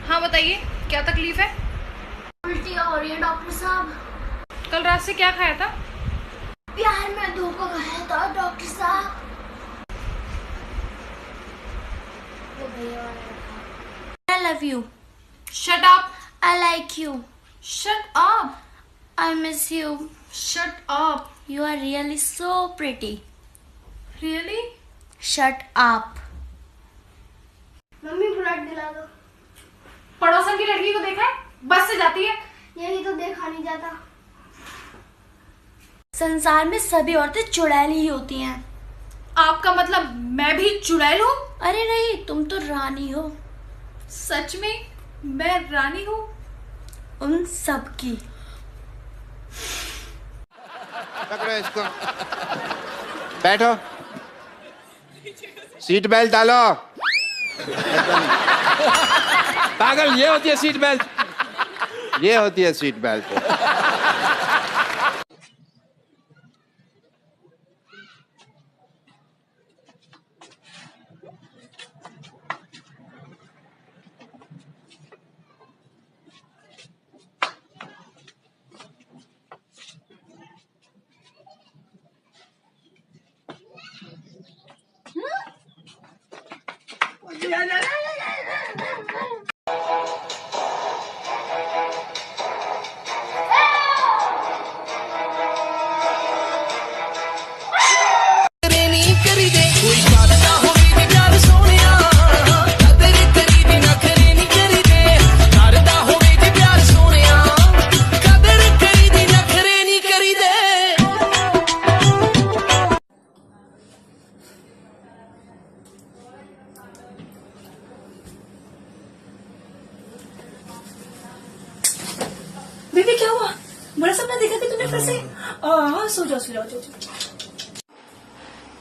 हाँ बताइए, क्या तकलीफ है? उल्टी हो रही है डॉक्टर साहब। कल रात से क्या खाया था? प्यार में धोखा खाया था डॉक्टर साहब। I love you. Shut up. I like you. Shut up. I miss you. Shut up. You are really so pretty. Really? Shut up. Mummy bullet दिला दो। पड़ोसन की लड़की को देखा है? बस से जाती है। यही तो देखा नहीं जाता। संसार में सभी औरतें चुड़ैल ही होती हैं। आपका मतलब मैं भी चुड़ैल हूँ? अरे नहीं, तुम तो रानी हो। सच में मैं रानी हूँ? उन सब की। पकड़ो इसको। बैठो। सीट बेल्ट डालो। पागल, ये होती है सीट बेल्ट। ये होती है सीट बेल्ट। बेबी क्या हुआ? बड़ा सपना देखा कि तूने फिर से? हाँ, सो जाओ सो जाओ सो जाओ।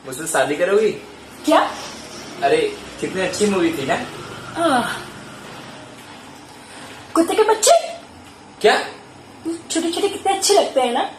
मुझसे शादी करोगी? क्या? अरे कितनी अच्छी मूवी थी ना। कुत्ते के बच्चे क्या? छोटे छोटे कितने अच्छे लगते हैं ना।